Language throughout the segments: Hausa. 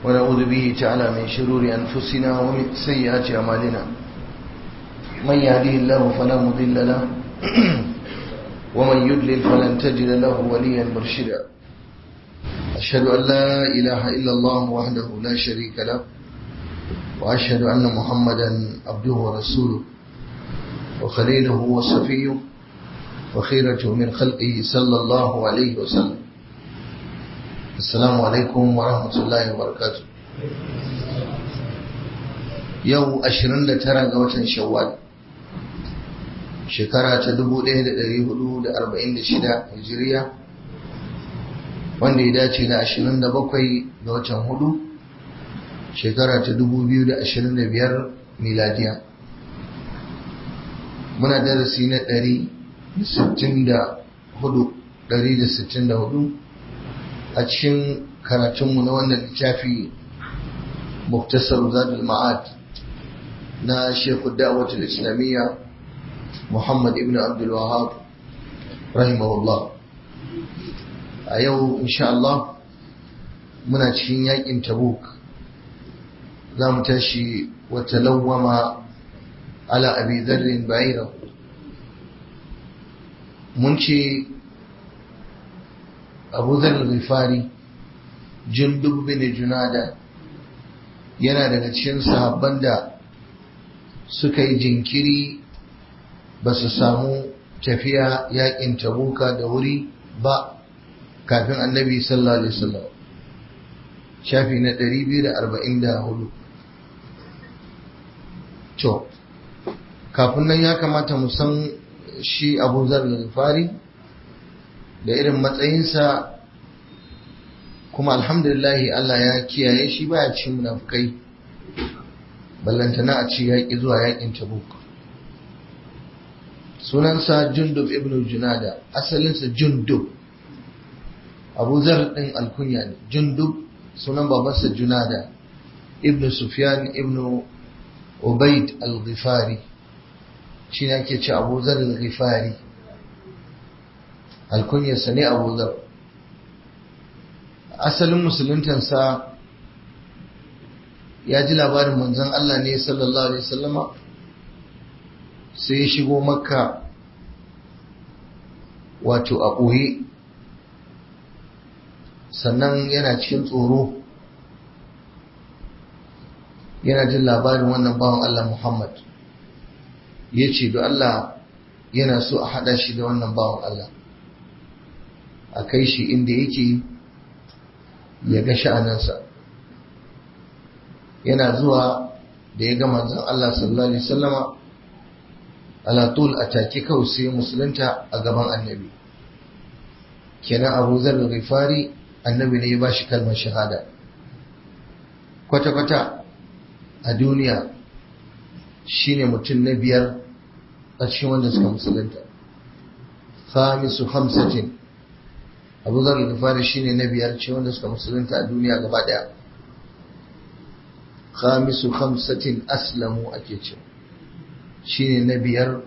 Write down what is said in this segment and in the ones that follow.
ونعوذ به تعالى من شرور أنفسنا ومن سيئات أعمالنا من يهديه الله فلا مضل له ومن يضلل فلن تجد له وليا مرشدا أشهد أن لا إله إلا الله وحده لا شريك له وأشهد أن محمدا عبده ورسوله وخليله وصفيه وخيرته من خلقه صلى الله عليه وسلم. السلام عليكم ورحمة الله وبركاته. يوم 29 ga watan Shawwal shekara ta 1446 Hijriya wanda ya dace da 27 ga watan Hudu shekara ta 2025 miladiya. Muna darasi na 164 a cikin karatunmu na wannan littafi Muktasar Zadul Ma'ad na Sheikh Da'watul Islamiyya Muhammad ibn Abdul Wahhab rahimahullah. A yau insha Allah muna cikin yakin Tabuk. za mu tashi wata lawwama ala abi dharrin ba'ira. mun ce Abu Dharr al-Ghifari Jundub bin Junada yana daga cikin sahabban da suka yi jinkiri ba su samu tafiya yakin Tabuka da wuri ba kafin Annabi sallallahu alaihi wasallam. shafi na 244. to kafin nan ya kamata mu san shi Abu Dharr al-Ghifari da irin matsayinsa, kuma alhamdulillah Allah ya kiyaye shi baya cikin munafukai ballantana a ci yaƙi zuwa yaƙin Tabuk. Sunansa Jundub ibn Junada, asalinsa Jundub. Abu Dharr din alkunya ne. Jundub sunan babansa Junada ibn Sufyan ibn Ubayd al-Ghifari, shi ne ake ce Abu Dharr al-Ghifari, alkunyarsa ne Abu Dharr. Asalin musuluntansa ya ji labarin manzon Allah ne sallallahu alaihi wasallama, sai ya shigo Makka wato a ɓoye, sannan yana cikin tsoro, yana jin labarin wannan bawan Allah Muhammad. Ya ce da Allah yana so a haɗa shi da wannan bawan Allah, a kai shi inda yake ya ga sha'aninsa. Yana zuwa da ya ga manzon Allah sallallahu alaihi wasallama alatul a take kawai sai musulunta a gaban Annabi. Kenan Abu Dharr al-Ghifari Annabi ne ya bashi kalmar shahada. Kwata-kwata a duniya shine mutum na biyar a cikin wanda suka musulunta. Khamisu khamsatin, Abu Dharr al-Ghifari shine na biyar cikin wanda suka musulunta a duniya gaba daya. Khamisu khamsatin aslamu ake ce, shine na biyar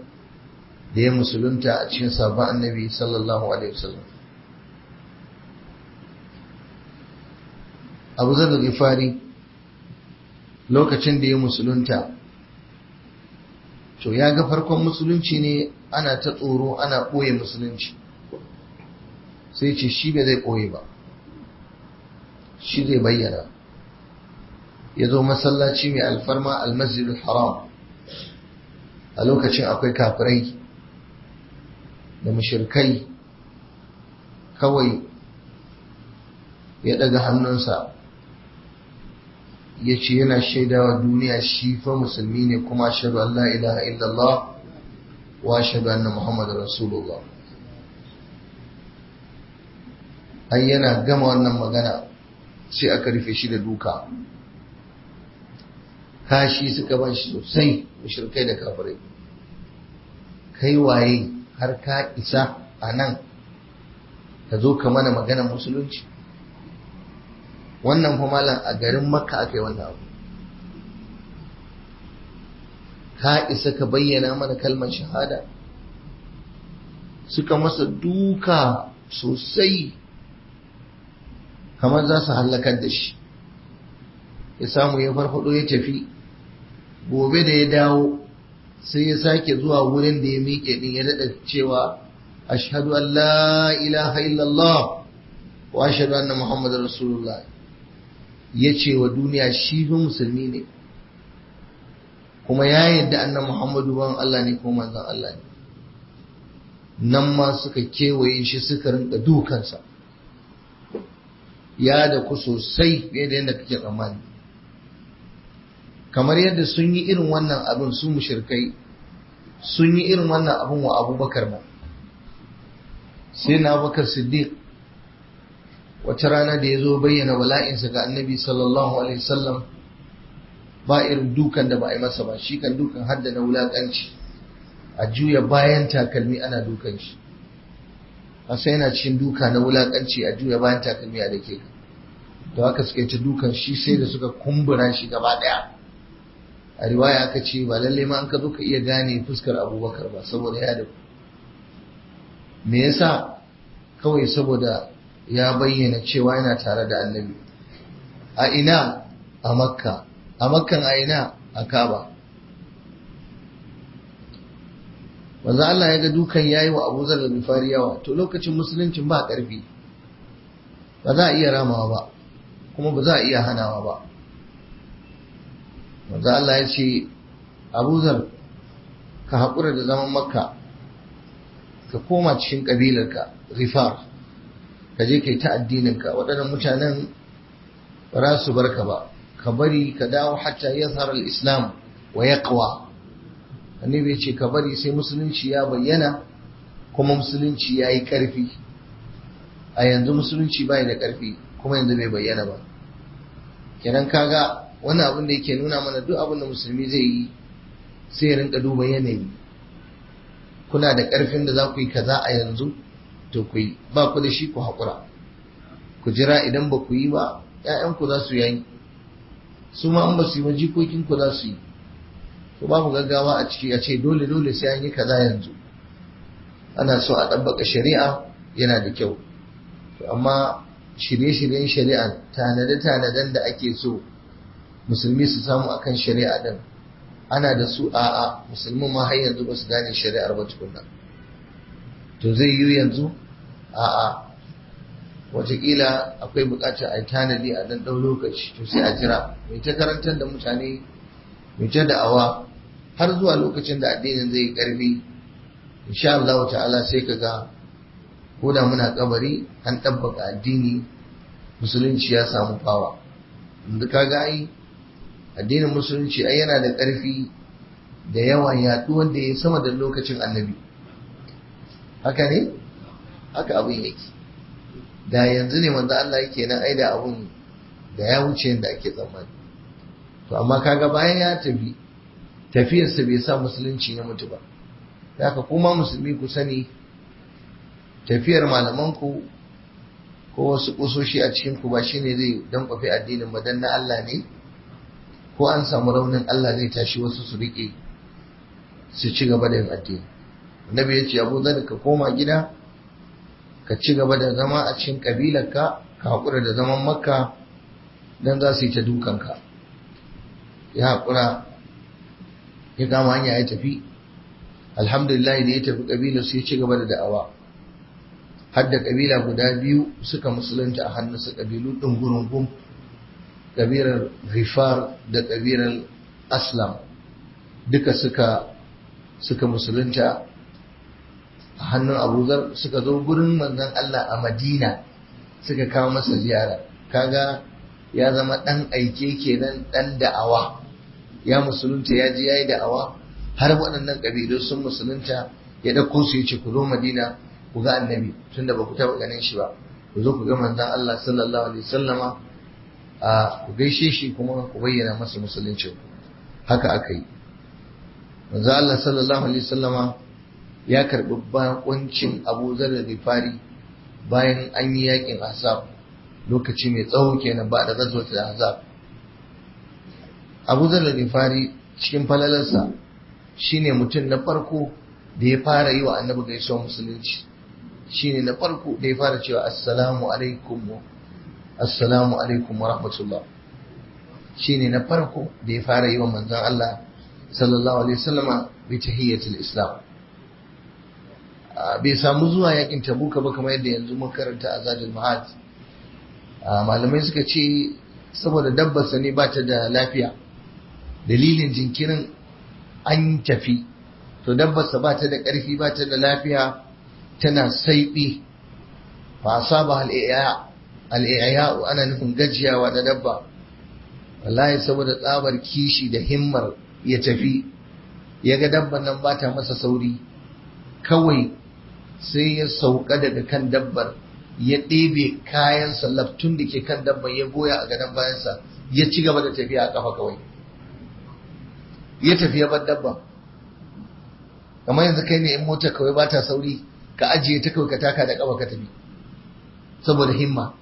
da ya musulunta a cikin sahabban Annabi sallallahu alaihi wasallam. Abu Dharr al-Ghifari lokacin da ya musulunta, to ya ga farkon musulunci ne ana ta tsoro, ana ɓoye musulunci, sai ce shi bai zai ɓoye ba, shi zai bayyana. ya zo masallaci mai alfarma al-Masjidul Haram. A lokacin akwai kafirai da mushrikai, kawai ya daga hannunsa ya ce yana shaidawa duniya shi fa musulmi ne, kuma ashhadu an la ilaha illallah wa ashhadu anna muhammadar rasulullah. ai yana gama wannan magana sai aka rufe shi da duka, kashi suka ban shi sosai mushrikai da kafirai. kai waye har ka isa a nan ka zo ka mana magana musulunci? wannan fa malam a garin Makka aka yi wannan abu. ka isa ka bayyana mana kalmar shahada? suka masa duka sosai kamar za su hallakar da shi. ya samu ya farfado ya tafi. Gobe da ya dawo sai ya sake zuwa wurin da ya miƙe din ya daɗa cewa ashhadu an la ilaha illallah wa ashhadu anna muhammadar rasulullah. Ya ce wa duniya shi fa musulmi ne kuma ya yadda annan muhammadu ban Allah ne ko manzon Allah ne. Nan ma suka kewaye shi suka rinka dukansa ya da ku sosai fiye da yadda kake tsammani. Kamar yadda sun yi irin wannan abin su mushrikai sun yi irin wannan abin wa abubakar ba. Sai na Abubakar Siddiq wata rana da ya zo bayyana wala'insa ga annabi sallallahu alaihi wasallam ba irin dukan da ba a yi masa ba, shi kan dukan hadda na wulaƙanci a juya bayan takalmi ana dukan shi. Asa yana cikin duka na wulaƙanci a juya bayan takalmi a dake ka. To haka suka yi ta dukan shi sai da suka kumbura shi gaba ɗaya. A riwaya aka ce ba lalle ma an ka zo ka iya gane fuskar abubakar ba saboda ya da ku. Me yasa? Kawai saboda ya bayyana cewa yana tare da annabi. A ina? A Makka. A Makkan a ina? A Kaaba. Wanzu Allah ya ga dukan yayi wa Abu Zar al-Ghifari yawa, to lokacin musuluncin ba ƙarfi. Ba za a iya ramawa ba, kuma ba za a iya hanawa ba. Wanzu Allah ya ce, Abu Zar, ka haƙura da zaman Makka, ka koma cikin ƙabilarka, Ghifar, ka je kai ta addininka, waɗannan mutanen ba za su barka ba, ka bari ka dawo hatta yazhar al-Islam wa yaqwa. Annabi ya ce ka bari sai musulunci ya bayyana kuma musulunci ya yi ƙarfi. A yanzu musulunci bai da ƙarfi kuma yanzu bai bayyana ba. Kenan kaga wani abin da yake nuna mana duk abin da musulmi zai yi sai ya rinka duba yanayi. Kuna da ƙarfin da za ku yi kaza a yanzu to ku yi, ba ku da shi ku haƙura. Ku jira idan ba ku yi ba ‘ya'yanku za su yi, su ma an ba su yi ba jikokinku za su yi. To babu gaggawa a ciki a ce dole sai an yi kaza yanzu. Ana so a ɗabbaka shari'a yana da kyau. To amma shirye-shiryen shari'a tanade-tanaden da ake so musulmi su samu akan shari'a din ana da su a'a musulmin ma har yanzu ba su gane shari'ar ba tukunna. To zai yi yanzu a'a wataƙila akwai buƙatar a yi tanadi a ɗan ɗau lokaci to sai a jira mai ta karantar da mutane mai ta da'awa har zuwa lokacin da addinin zai yi ƙarfi insha Allah ta'ala sai ka ga ko da muna kabari an ɗabbaka addini musulunci ya samu fawa. Yanzu ka ga ai addinin musulunci ai yana da ƙarfi da yawa yaɗuwar da ya sama da lokacin annabi. Haka ne? Haka abin yake. Da yanzu ne manzo Allah yake nan ai da abun da ya wuce yadda ake tsammani. To amma kaga bayan ya tafi tafiyarsa bai sa musulunci ya mutu ba. Haka kuma musulmi ku sani tafiyar malamanku ko wasu kusoshi a cikin ku ba shine zai dankwafe addinin ba dan na Allah ne ko an samu raunin Allah zai tashi wasu su rike su ci gaba da yin addini. Annabi ya ce Abu Dharr ka koma gida ka ci gaba da zama a cikin kabilarka ka haƙura da zaman Makka dan za su yi ta dukanka. Ya haƙura ya kama hanya ya tafi. Alhamdulillah da ya tafi kabilar su ya ci gaba da da'awa. Har da kabila guda biyu suka musulunta a hannunsa, kabilu ɗin gurungun, kabilar Ghifar da kabilar Aslam duka suka musulunta a hannun Abu Zar, suka zo gurin manzon Allah a Madina suka kawo masa ziyara. Kaga ya zama ɗan aike kenan, ɗan da'awa. Ya musulunta ya ji yayi da'awa har waɗannan kabilu sun musulunta, ya ɗauko su ya ce ku zo Madina ku ga annabi tunda ba ku taɓa ganin shi ba, ku zo ku ga manzon Allah sallallahu alaihi wasallama a ku gaishe shi kuma ku bayyana masa musulunci. Haka aka yi. Manzon Allah sallallahu alaihi wasallama ya karɓi bakuncin Abu Zar al-Ghifari bayan an yi yakin Ahzab, lokaci mai tsawo kenan ba da ghazwat Ahzab. Abu Zar al-Ghifari cikin falalarsa shine mutum na farko da ya fara yi wa annabi gaisuwar musulunci. Shine na farko da ya fara cewa assalamu alaikum wa rahmatullah. shine na farko da ya fara yi wa manzon Allah sallallahu alaihi wasallama bi tahiyyatul islam. Bai samu zuwa yakin tabuka ba kamar yadda yanzu mun karanta a zadul ma'ad. Malamai suka ce saboda dabbarsa ne ba ta da lafiya, dalilin jinkirin an tafi to dabbarsa ba ta da ƙarfi ba ta da lafiya tana saiɓi fa asaba al-i'ya ana nufin gajiyawa da dabba. Wallahi saboda tsabar kishi da himmar ya tafi ya ga dabban nan ba ta masa sauri, kawai sai ya sauka daga kan dabbar ya ɗebe kayansa laftun da ke kan dabban ya goya a gadon bayansa ya ci gaba da tafiya a kafa kawai ya tafi ya bar dabban. Kamar yanzu kai ne in mota kawai ba ta sauri ka ajiye ta kawai ka taka da kafa ka tafi saboda himma,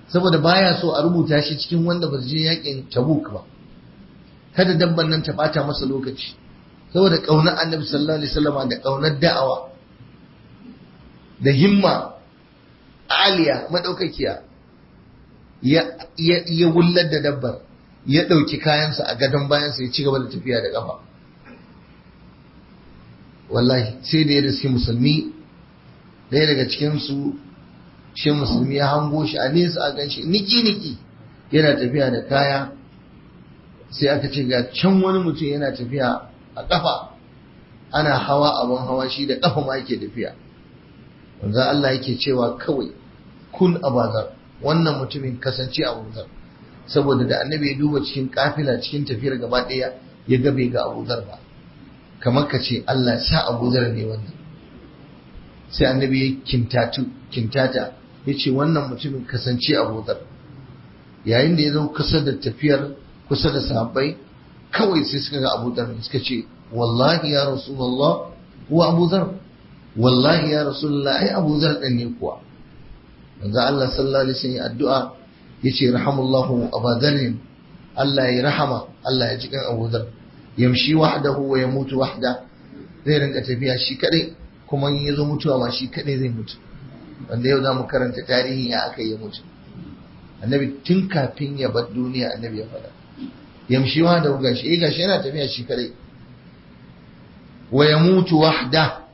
saboda baya so a rubuta shi cikin wanda ba su je yakin Tabuk ba, kada dabban nan ta bata masa lokaci, saboda kaunar Annabi sallallahu alaihi wasallam da kaunar da'awa da himma aliya madaukakiya ya wullar da dabbar ya dauki kayansa a gadon bayansa ya ci gaba da tafiya da kafa. Wallahi sai da ya riski musulmi, ɗaya daga cikinsu shi musulmi ya hango shi a nesa a ganshi niki-niki yana tafiya da kaya, sai aka ce ga can wani mutum yana tafiya a ƙafa ana hawa abin hawa shi da ƙafa ma yake tafiya. Wanzan Allah yake cewa kawai kun abazar, wannan mutumin kasance abuzar, saboda da annabi ya duba cikin kafila cikin tafiyar gaba ɗaya ya ga bai ga abuzar ba, kamar ka ce Allah sa abuzar ne wannan. Sai annabi ya kintata ya ce wannan mutumin kasance abuzar. Yayin da ya zo kusa da tafiyar kusa da sahabbai kawai sai suka ga abuzar ne, suka ce wallahi ya rasulullah huwa abuzar, wallahi ya rasulullah ai abuzar ɗan ne kuwa. manzo Allah sallallahu alaihi wasallam addu'a yace rahamullahu abadarin, Allah ya rahama, Allah ya ji kan Abu Dharr. Yamshi wahdahu wa yamutu wahda, zai rinka tafiya shi kadai kuma in yazo mutuwa ma shi kadai zai mutu. Wanda yau zamu karanta tarihin ya aka yi mutu. Annabi tun kafin ya bar duniya annabi ya faɗa. Yamshi wahdahu gashi yana tafiya shi kadai. Wa yamutu wahda,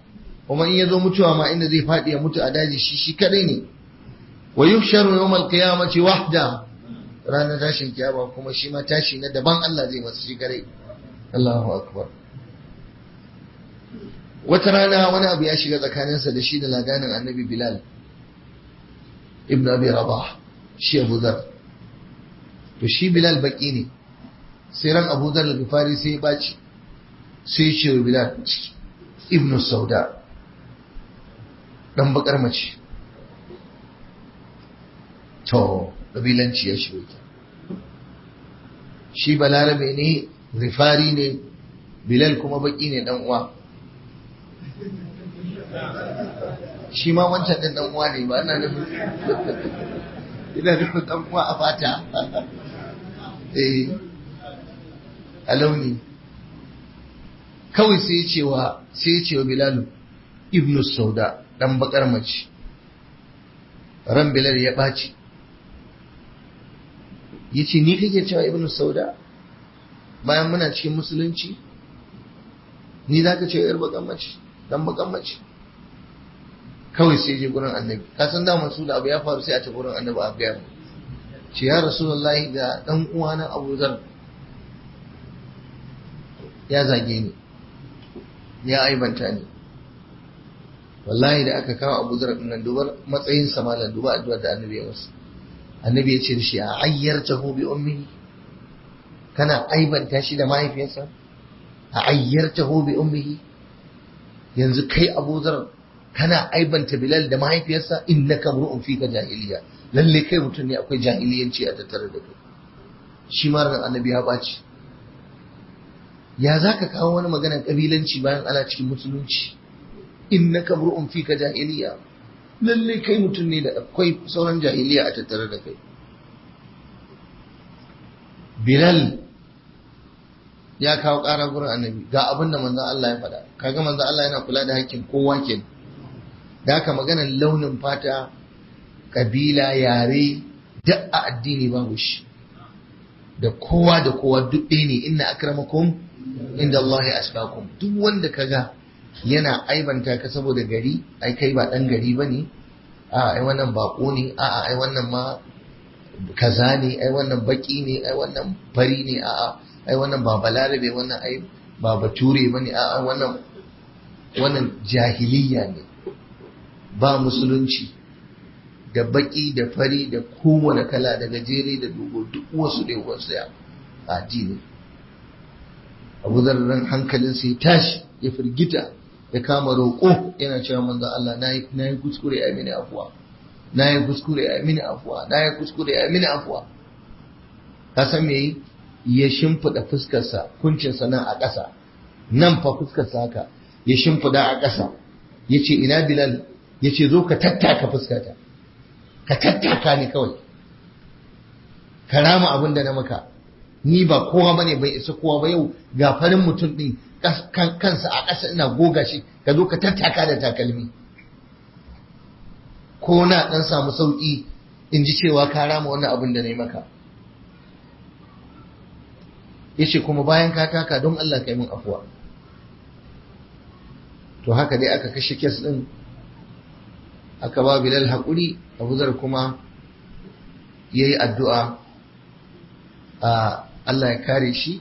kuma in yazo mutuwa ma inda zai faɗi ya mutu a daji shi kadai ne. Wa yuhsharu yawmal qiyamati wahda, ranar tashin kiyama kuma shi ma tashi na daban Allah zai masa shi kadai. Allahu akbar. Wata rana wani abu ya shiga tsakaninsa da shi da ladanin annabi Bilal ibn Abi Rabah, shi Abu Dharr. To shi Bilal baki ne, sai ran Abu Dharr al-Ghifari sai ya baci, sai ya ce wa Bilal ibn Sauda, dan bakar mace. To kabilanci ya shigo ki. Shi balarabe ne, Ghifari ne, Bilal kuma baki ne dan uwa. Shi ma wancan din dan uwa ne, ba ina nufin ina nufin dan uwa a fata. A launi. Kawai sai ya ce wa Bilal ibn Sauda, dan bakar mace. Ran Bilal ya ɓaci. Yace ni kake cewa ibn Sauda bayan muna cikin musulunci? Ni zaka ce yar bakan mace, dan bakan mace? Kawai sai je gurin annabi, ka san da masu da abu ya faru sai a tafi gurin annabi a gaya ce ya rasulullahi ga dan uwana Abu Dharr ya zage ni, ya aibanta ni. Wallahi da aka kawo Abu Dharr din nan, dubar matsayin sa malam, duba addu'ar da annabi ya masa. Annabi ya ce da shi a ayyartahu bi ummihi, kana aibanta shi da mahaifiyarsa? A ayyartahu bi ummihi, yanzu kai Abu Dharr kana aibanta Bilal da mahaifiyarsa? Innaka mru'un fika jahiliya, lalle kai mutum ne akwai jahiliyanci a tattare da kai. Shi ma ran annabi ya baci. Ya zaka kawo wani maganar kabilanci bayan ana cikin musulunci? Innaka mru'un fika jahiliya, lalle kai mutum ne da akwai sauran jahiliya a tattare da kai. Bilal ya kawo ƙara gurin annabi, ga abin da manzon Allah ya faɗa. Kaga manzon Allah yana kula da hakkin kowa ke. Da haka maganar launin fata, kabila, yare, duk a addini babu shi. da kowa duk ɗaya ne, inna akramakum inda Allahi asfakum. Duk wanda kaga yana aibanta ka saboda gari, ai kai ba ɗan gari ba ne, ai wannan baƙo ne, ai wannan ma kaza ne, ai wannan baƙi ne, ai wannan fari ne, ai wannan ba balarabe, wannan ai ba bature ba ne, wannan jahiliya ne, ba musulunci. Da baki da fari da kowane kala da gajere da dogo duk wasu da wasu ya addini. Abu Zarran hankalin sai tashi ya firgita ya kama roƙo yana cewa manzon Allah na yi kuskure a mini afuwa, na yi kuskure a mini afuwa, na yi kuskure a mini afuwa. Ka san me ya shimfida fuskarsa, kuncinsa nan a ƙasa, nan fa fuskarsa haka ya shimfida a ƙasa, ya ce ina Bilal, ya ce zo ka tattaka fuskata, ka tattaka ni kawai, ka rama abin da na maka, ni ba kowa bane, bai isa kowa ba, yau ga farin mutum din kansa a ƙasa ina goga shi, ka zo ka tattaka da takalmi, ko na dan samu sauki in ji cewa ka rama wannan abin da na yi maka. Yace kuma bayan ka taka don Allah ka yi min afuwa. To haka dai aka kashe kes din, aka ba Bilal haƙuri. Abu Zar kuma ya yi addu'a Allah ya kare shi,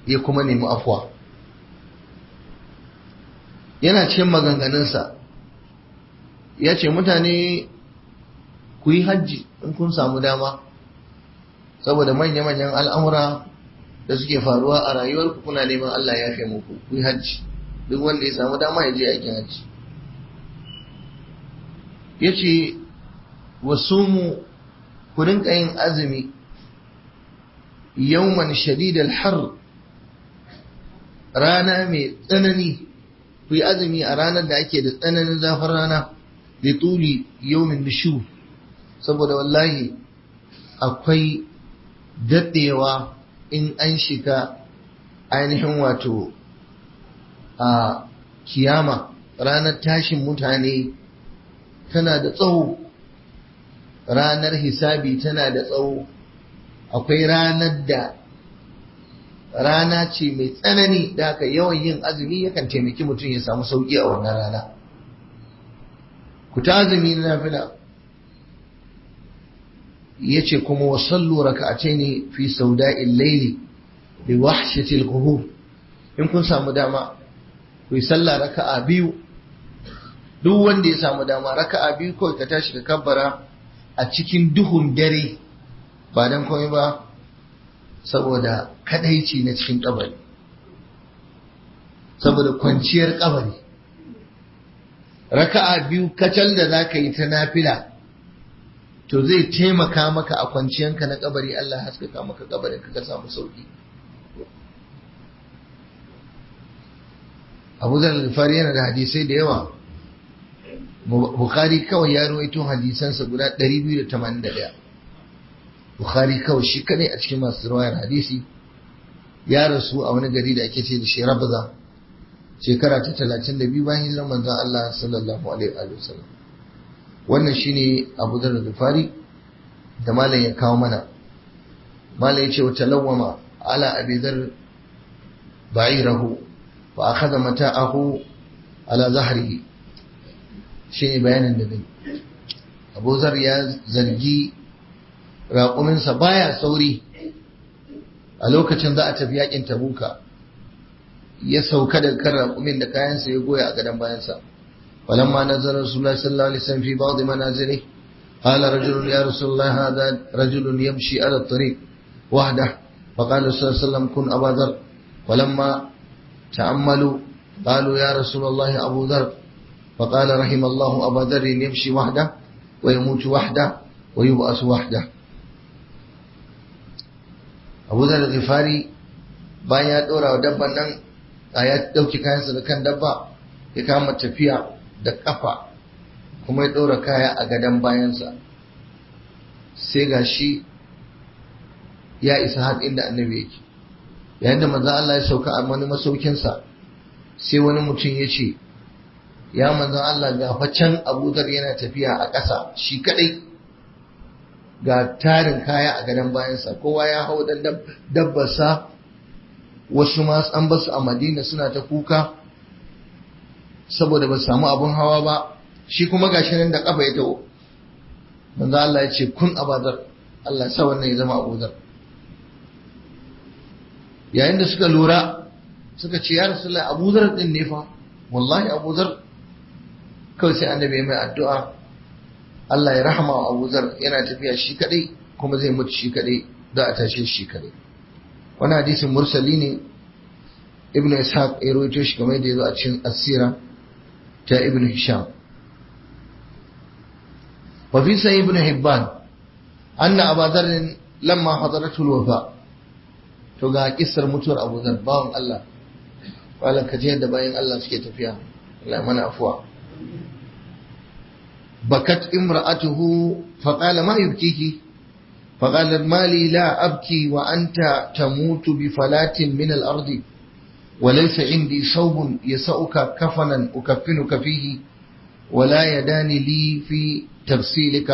ya kuma nemi afuwa. Yana cikin maganganunsa ya ce mutane ku yi hajji in kun samu dama, saboda manya-manyan al'amura da suke faruwa a rayuwarku kuna neman Allah ya fi muku, ku yi hajji. Duk wanda ya samu dama ya je aikin hajji. Ya ce wasu mu ku rinka yin azumi yawman shadidal har, rana mai tsanani, ku yi azumi a ranar da ake da tsananin zafin rana, da tuli yawmin nishu, saboda wallahi akwai daɗewa in an shiga ainihin wato a kiyama, ranar tashin mutane tana da tsawo, ranar hisabi tana da tsawo. Akwai ranar da rana ce mai tsanani, da haka yawan yin azumi yakan taimaki mutum ya samu sauki a wannan rana. Ku ta azumi na nafila. Yace kuma wasallu raka'ataini fi sauda'il layli li wahshatil qubur, in kun samu dama ku yi sallah raka'a biyu. Duk wanda ya samu dama raka'a biyu kawai ka tashi ka kabbara a cikin duhun dare, ba dan komai ba saboda kadaici na cikin kabari, saboda kwanciyar kabari. Raka'a biyu kacal da zaka yi ta nafila to zai taimaka maka a kwanciyanka na kabari, Allah haskaka maka kabarin ka samu sauki. Abu Zar al-Ghifari yana da hadisai da yawa. Bukhari kawai ya rawaito hadisansa guda 281. Bukhari kawai shi kadai a cikin masu riwayar hadisi. Ya rasu a wani gari da ake ce da shi Rabza, shekara ta 32 bayan hijirar manzon Allah sallallahu alaihi wa sallam. Wannan shine Abu Dharr al-Ghifari da malam ya kawo mana. Malam ya ce wa talawwama ala Abi Dharr ba'irahu wa akhadha mata'ahu ala zahrihi. Shine bayanin da zai. Abu Dharr ya zargi raƙuminsa baya sauri a lokacin za a tafi yakin Tabuka, ya sauka daga kan raƙumin da kayansa ya goya a gadon bayansa. فلما نزل رسول الله صلى الله عليه وسلم في بعض منازله قال رجل يا رسول الله هذا رجل يمشي على الطريق وحده، فقال صلى الله عليه وسلم كن أبا ذر. ولما تأملوا قالوا يا رسول الله أبو ذر، فقال رحم الله أبا ذر يمشي وحده ويموت وحده ويبعث وحده. أبو ذر الغفاري bayan ya ɗora wa dabban nan ya ɗauki kayansa da kan dabba, ya kama tafiya da ƙafa kuma ya ɗora kaya a gadon bayansa, sai ga shi ya isa har inda annabi yake. Yayin da manzon Allah ya sauka a wani masaukinsa, sai wani mutum ya ce ya manzon Allah ga can Abu Dhar yana tafiya a ƙasa shi kadai. ga tarin kaya a gadon bayansa, kowa ya hau dan dabbarsa, wasu ma an basu a Madina suna ta kuka saboda ba su samu abun hawa ba, shi kuma gashi nan da kafa ya taho. Manzo Allah ya ce kun Abuzar, Allah sa wannan ya zama Abuzar. Yayin da suka lura suka ce ya Rasulullah Abuzar din ne fa, wallahi Abuzar. Kawai sai annabi mai addu'a Allah ya rahama wa Abuzar, yana tafiya shi kadai kuma zai mutu shi kadai, za a tashe shi kadai. Wannan hadisin mursali ne, Ibn Ishaq ya rawaito shi kamar da yazo a cikin As-Sira ta Ibn Hisham. Wa fi Sahih Ibn Hibban anna Abu Dharr lamma hadaratu al-wafa, to ga kissar mutuwar Abu Dharr bawon Allah, wala kaje da bayan Allah suke tafiya, Allah mana afwa. بكت امرأته فقال ما يبكيك؟ فقالت ما لي لا أبكي وأنت تموت بفلاة من الأرض وليس عندي ثوب يسأك كفنا أكفنك فيه ولا يدان لي في تغسيلك.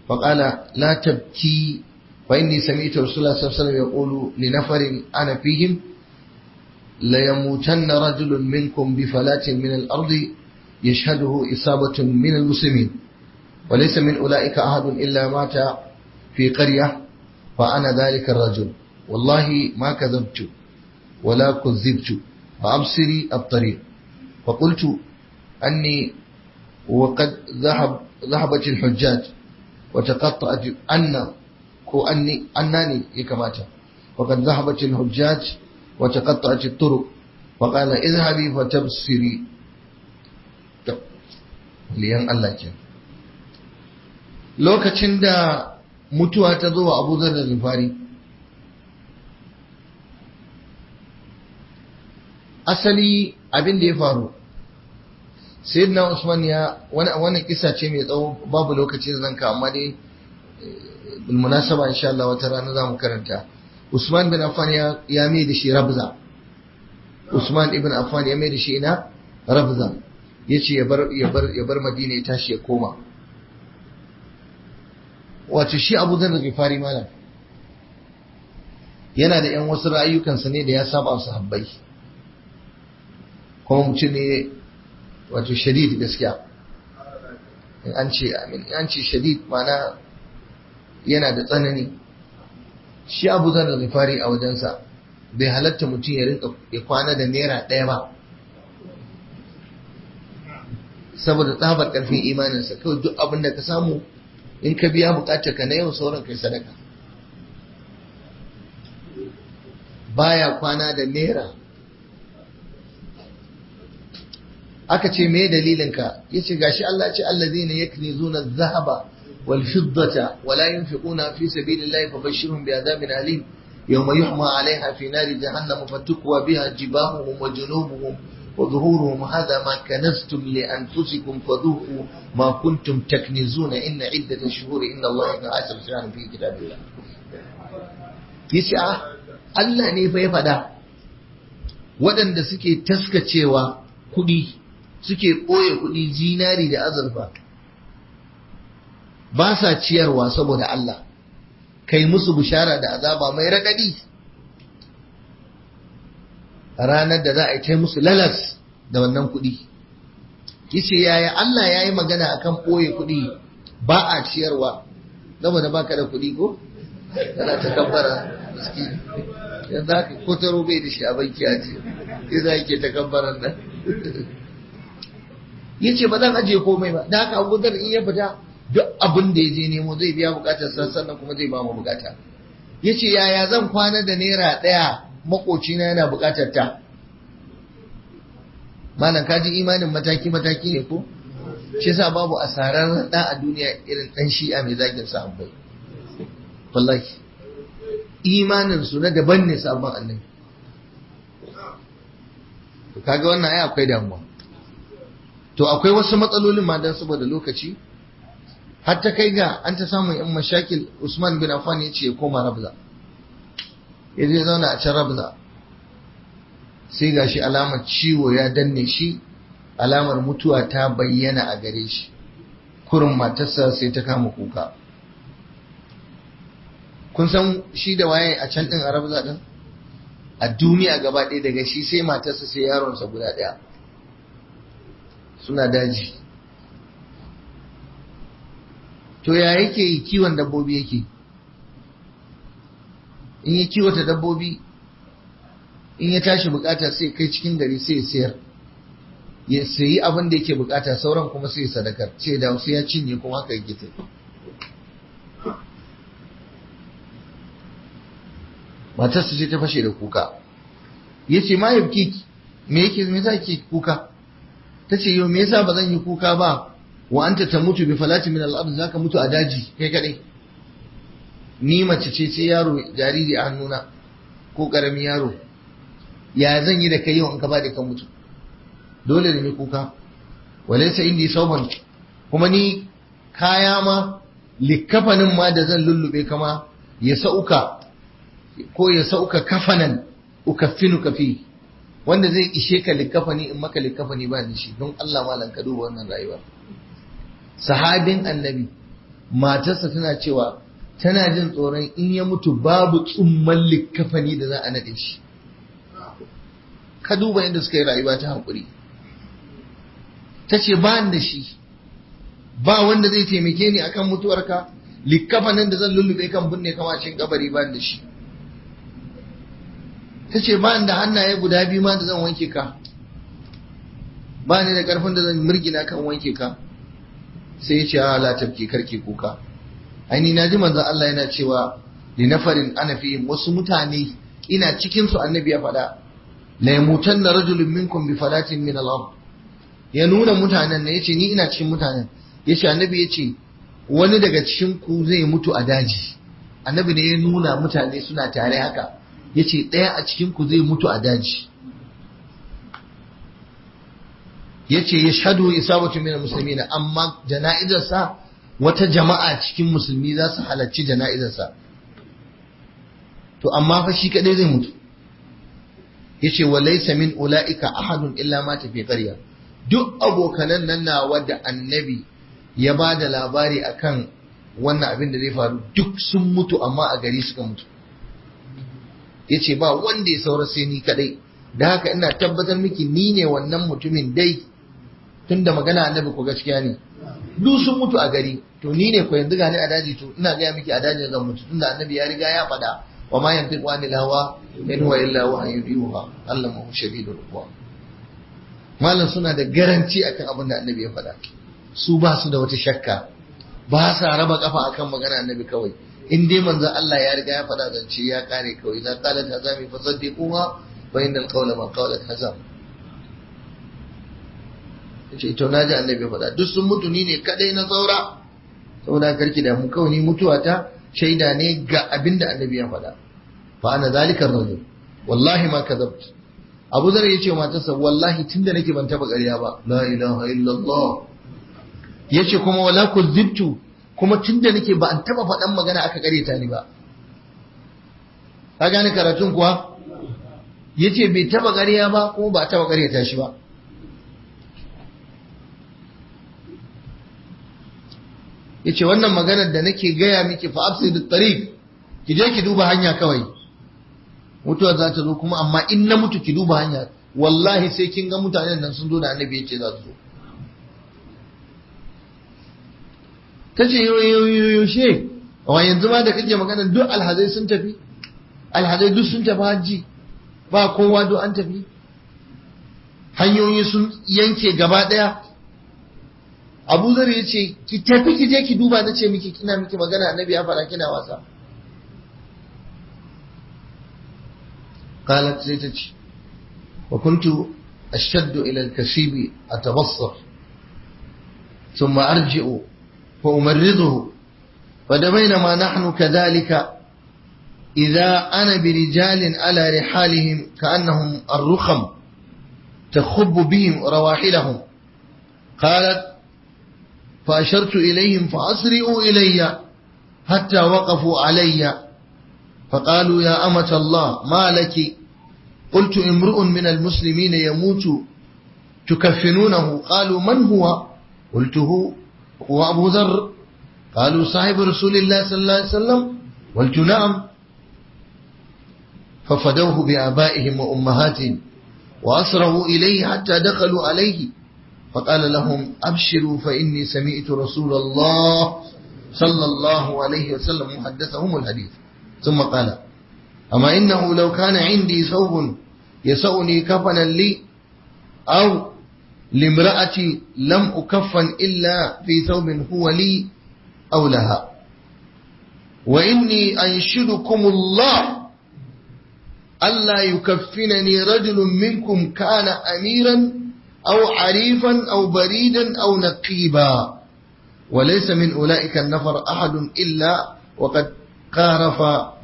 فقال لا تبكي فإني سمعت رسول الله صلى الله عليه وسلم يقول لنفر أنا فيهم ليموتن رجل منكم بفلاة من الأرض يشهده إصابة من المسلمين وليس من أولئك أحد إلا مات في قرية فأنا ذلك الرجل والله ما كذبت ولا كذبت فأبصري الطريق. فقلت أني وقد ذهبت الحجاج وتقطعت أنني كمات وقد ذهبت الحجاج وتقطعت الطرق. فقال اذهبي فتبصري liyan Allah ke. Lokacin da mutuwa ta zo wa Abu Dharr al-Ghifari, asali abin da ya faru, Sayyidina Usman ya wannan kisa ce mai tsawo, babu lokaci da zan ka, amma dai bil munasaba insha Allah wata rana zamu karanta. Usman bin Affan ya mai da shi rabza. Usman ibn Affan ya mai da shi ina rabza. Yace ya bar Madina ya tashi ya koma. Wato shi Abu Dharr al-Ghifari malam yana da yan wasu ra'ayukansa ne da ya saba su habbai, kuma mutum ne wato shadid gaskiya. an ce shadid mana yana da tsanani. Shi Abu Dharr al-Ghifari a wajensa bai halatta mutum ya kwana da naira ɗaya ba, saboda tsabar karfin imaninsa. Kawai duk abin da ka samu in ka biya bukatar ka na yau, sauran kai sadaka. Baya kwana da naira. Aka ce me dalilin ka? Yace gashi Allah ce allazina yaknizuna adh-dhahaba wal fiddata wa la yunfiquna fi sabilillahi fabashshirhum bi'adhabin alim yawma yuhma 'alayha fi nari jahannam fatukwa biha jibahuhum wa junubuhum وظهورهم هذا ما كنزتم لأنفسكم فذوقوا ما كنتم تكنزون إن عدة الشهور إن الله 12 شهرا في كتاب الله. yace Allah ne fa ya faɗa, waɗanda suke taskacewa kuɗi, suke ɓoye kuɗi, zinari da azurfa, ba sa ciyarwa saboda Allah, kai musu bishara da azaba mai raɗaɗi ranar da za a yi ta musu lalas da wannan kuɗi. Yace yaya Allah ya yi magana akan ɓoye kuɗi ba a ciyarwa saboda baka da kuɗi ko? Kana ta kabbara miskini. Yanzu haka ko taro bai da shi a banki a ce, sai za ke ta kabbaran nan. Yace ba zan ajiye komai ba, da haka Abu Dharr in ya fita duk abin da ya je nemo zai biya bukatar sannan kuma zai ba mu bukata. Yace yaya zan kwana da naira ɗaya makocina yana bukatar ta? Malam kaji imanin mataki-mataki ne ko? Shi yasa babu asarar da a duniya irin dan shi'a mai zagin sahabbai. Wallahi imanin su na daban ne sabon annabi. To kaga wannan ai akwai damuwa. To akwai wasu matsalolin ma dan saboda lokaci, har ta kai ga an ta samun yan mashakil. Usman bin Affan ya ce ya koma Rabza, ya je zauna a can Rabza, sai gashi alamar ciwo ya danne shi, alamar mutuwa ta bayyana a gare shi. Kurin matarsa sai ta kama kuka, kun san shi da waye a can din Arabza din a duniya gaba ɗaya daga shi sai matarsa sai yaronsa guda ɗaya suna daji. To ya yake yi kiwon dabbobi yake? In ya kiwata dabbobi in ya tashi bukata sai kai cikin gari sai ya sayar, ya sayi abin da yake bukata, sauran kuma sai ya sadakar, sai da sai ya cinye kuma haka yake tafi. Matarsa ce ta fashe da kuka, ya ce ma yabki me yasa ke kuka? Ta ce yau me yasa ba zan yi kuka ba wa anta tamutu bi falati min al-ard, zaka mutu a daji kai kadai. Ni mace ce sai yaro jariri a hannuna ko karamin yaro, ya zan yi da kai yau in ka ba da kan mutu? Dole ne kuka. Walaysa indi sauban, kuma ni kaya ma likafanin ma da zan lullube kama ya sauka ko ya sauka kafanan ukaffinuka fi, wanda zai ishe ka likafani in maka likafani ba ni shi. Don Allah malan ka duba wannan rayuwa. Sahabin annabi matarsa tana cewa tana jin tsoron in ya mutu babu tsumman likafani da za a nade shi. Ka duba yadda suka yi rayuwa ta haƙuri. Ta ce ba da shi, ba wanda zai taimake ni akan mutuwarka, likafanin da zan lullube kan binne kama cikin kabari ba da shi. Ta ce ba da hannaye guda biyu ma da zan wanke ka, ba ni da ƙarfin da zan murgina kan wanke ka. Sai ya ce a la tabki karki kuka. Aini na ji manzon Allah yana cewa li nafarin ana fi, wasu mutane ina cikin su, annabi ya faɗa la yamutanna rajulun minkum bi falatin min al-ard, ya nuna mutanen ne, yace ni ina cikin mutanen, yace annabi yace wani daga cikin ku zai mutu a daji. Annabi ne ya nuna mutane suna tare haka, yace ɗaya a cikin ku zai mutu a daji. Yace yashhadu isabatu min al-muslimin, amma jana'izarsa wata jama'a cikin musulmi za su halarci jana'izarsa. To amma fa shi kadai zai mutu. Yace walaysa min ulaika ahadun illa ma fi qarya, duk abokanan nan nawa da annabi ya ba da labari akan wannan abin da zai faru duk sun mutu, amma a gari suka mutu. Yace ba wanda ya saura sai ni kadai, da haka ina tabbatar miki ni ne wannan mutumin dai, tunda magana annabi ko gaskiya ne. Duk sun mutu a gari, to ni ne ko yanzu gani a daji, to ina gaya miki a daji zan mutu, tunda annabi ya riga ya faɗa wa ma yantiqu anil hawa in huwa illa wahyun yuha allamahu shadidul quwa. Malam suna da garanci akan abin da annabi ya faɗa, su ba su da wata shakka, ba sa raba kafa akan magana annabi kawai. In dai manzon Allah ya riga ya faɗa zance ya kare kawai. Idan qalat hazami fasaddiquha fa innal qawla ma qalat hazam. Yace to naji annabi ya faɗa duk sun mutu, ni ne kadai na saura. Saboda karki da mu kawai, ni mutuwa ta shaida ne ga abinda annabi ya faɗa. Fa ana zalika rajul wallahi ma kadhabt. Abu Zar yace matarsa wallahi tunda nake ban taba ƙarya ba, la ilaha illallah. Yace kuma wala kuzibtu, kuma tunda nake ba an taba faɗan magana aka ƙareta ni ba. Ka gane karatun kuwa? Yace bai taba ƙarya ba kuma ba taba ƙareta shi ba. Yace wannan maganar da nake gaya miki fa absidut tariq, ki je ki duba hanya kawai, mutuwa za ta zo, kuma amma in na mutu ki duba hanya, wallahi sai kin ga mutanen nan sun zo da annabi yace za su zo. Tace yaushe wa yanzu ma da kake magana duk alhazai sun tafi, alhazai duk sun tafi hajji, ba kowa duk an tafi, hanyoyi sun yanke gaba daya. Abu Zar ya ce ki tafi ki je ki duba, na ce miki kina miki magana annabi ya fara kina wasa. قالت زيتك وكنت أشتد إلى الكسيب أتبصر ثم أرجع فأمرضه، فبينما نحن كذلك إذا أنا برجال على رحالهم كأنهم الرخم تخب بهم رواحلهم. قالت فأشرت إليهم فأسرعوا إلي حتى وقفوا علي، فقالوا يا أمة الله ما لك؟ قلت امرؤ من المسلمين يموت تكفنونه. قالوا من هو؟ قلت هو أبو ذر. قالوا صاحب رسول الله صلى الله عليه وسلم قلت نعم. ففدوه بآبائهم وأمهاتهم وأسرعوا إليه حتى دخلوا عليه فقال لهم أبشروا فإني سمعت رسول الله صلى الله عليه وسلم محدثهم الحديث. ثم قال أما إنه لو كان عندي ثوب يسعني كفنا لي أو لامرأتي لم أكفن إلا في ثوب هو لي أو لها، وإني أنشدكم الله ألا يكفنني رجل منكم كان أميرا أو عريفا أو بريدا أو نقيبا، وليس من أولئك النفر أحد إلا وقد قارف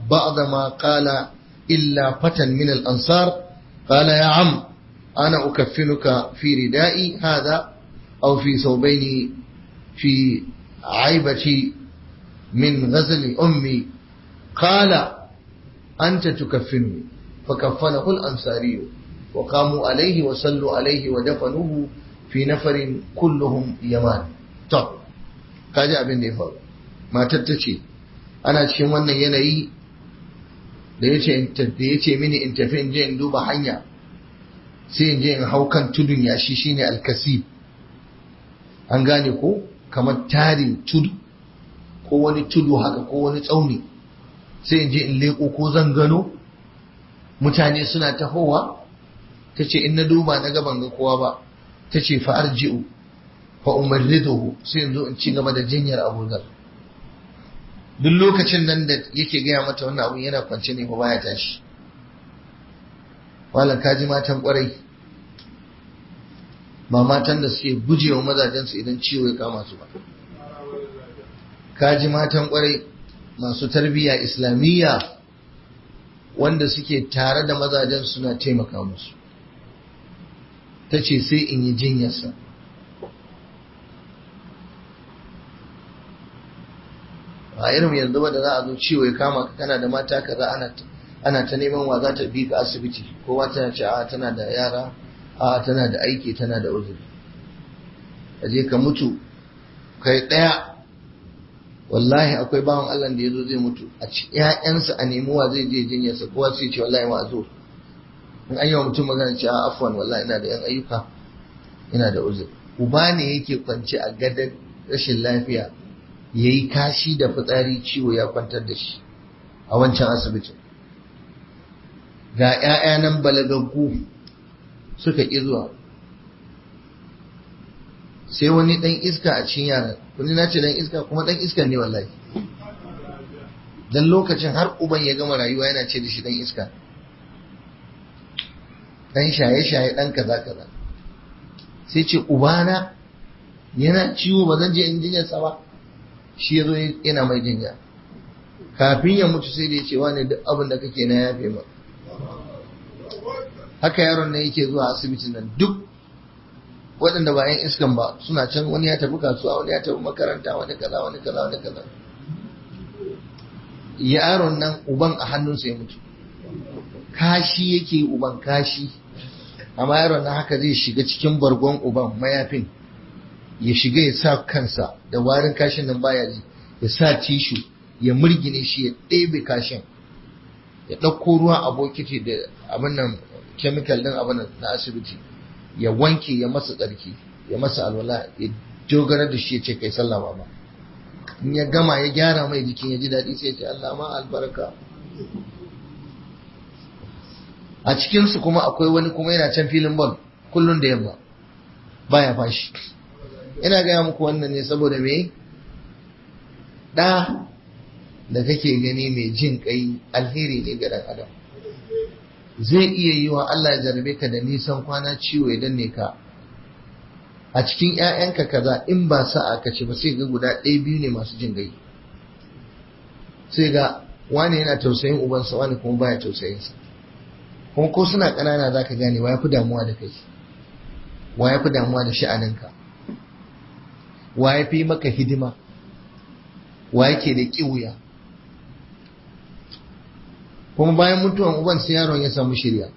بعض ما قال إلا فتى من الأنصار قال يا عم أنا أكفنك في ردائي هذا أو في ثوبين في عيبتي من غزل أمي، قال أنت تكفنني، فكفنه الأنصاري وقاموا عليه وصلوا عليه ودفنوه في نفر كلهم يمان. طب kaji abin da ya faru. Matar ta ce ana cikin wannan yanayi da ya ce mini in tafi in je in duba hanya, sai in je in hau kan tudun yashi shine alkasi, an gane ko kamar tarin tudu ko wani tudu haka ko wani tsauni, sai in je in leko ko zan gano mutane suna tahowa. Ta ce in na duba na gaban ga kowa ba, ta ce fa arji'u fa umarriduhu, sai in zo in ci gaba da jinyar Abu Dhar. Duk lokacin nan da yake gaya mata wannan abun yana kwance ne ba baya tashi. Wala kaji matan kwarai, ba matan da suke gujewa mazajensu idan ciwo ya kama su ba. Kaji matan kwarai masu tarbiyya islamiyya wanda suke tare da mazajen suna taimaka musu. Ta ce sai in yi jinyarsa. A irin yanzu ba da za a zo ciwo ya kama ka kana da mata kaza ana ta neman wa za ta bi ka asibiti, kowa tana ce a tana da yara, a tana da aiki, tana da uzuri. Ka je ka mutu kai ɗaya. Wallahi akwai bawan Allah da ya zo zai mutu a ci ƴaƴansa a nemi wa zai je jinyarsa, kowa sai ce wallahi ma zo. In an yi wa mutum magana ce a afwan wallahi ina da yan ayyuka, ina da uzuri. Uba ne yake kwance a gadon rashin lafiya ya yi kashi da fitsari, ciwo ya kwantar da shi a wancan asibitin. Ga 'ya'ya nan balagaggu suka ƙi zuwa, sai wani ɗan iska a cikin yaran, kuni na ce ɗan iska kuma ɗan iska ne wallahi, dan lokacin har uban ya gama rayuwa yana ce da shi ɗan iska, ɗan shaye-shaye, ɗan kaza-kaza. Sai ce ubana yana ciwo ba zan je in jinyarsa ba, shi ya zo yana mai jinya. Kafin ya mutu sai da ya ce wani duk abin da kake na yafe ma. Haka yaron nan yake zuwa asibitin nan, duk waɗanda ba yan iskan ba suna can, wani ya tafi kasuwa, wani ya tafi makaranta, wani kaza wani kaza wani kaza. Yaron nan uban a hannunsa ya mutu, kashi yake uban kashi, amma yaron nan haka zai shiga cikin bargon uban mayafin, ya shiga ya sa kansa da warin kashin nan baya ji, ya sa tishu ya murgine shi, ya ɗebe kashin, ya ɗauko ruwa a bokiti da abin nan chemical din abin na asibiti, ya wanke, ya masa tsarki, ya masa alwala, ya dogara da shi, ya ce kai sallah ba. In ya gama ya gyara mai jikin ya ji daɗi sai ya ce Allah ma albarka. A cikinsu kuma akwai wani kuma yana can filin ball kullum da yamma baya fashi. Ina gaya muku wannan ne saboda me ɗa da kake gani mai jin kai alheri ne ga ɗan adam. Zai iya yi wa Allah ya jarabe ka da nisan kwana, ciwo ya danne ka a cikin ‘ya'yanka kaza, in ba sa'a ka ce ba sai ga guda ɗaya biyu ne masu jin gai. Sai ga wani yana tausayin ubansa, wani kuma baya tausayinsa. Kuma ko suna ƙanana za ka gane wa ya fi damuwa da kai, wa ya fi damuwa da sha'aninka, wa ya fi maka hidima, wa yake da ƙiwuya. Kuma bayan mutuwan uban sai yaron ya samu shirya.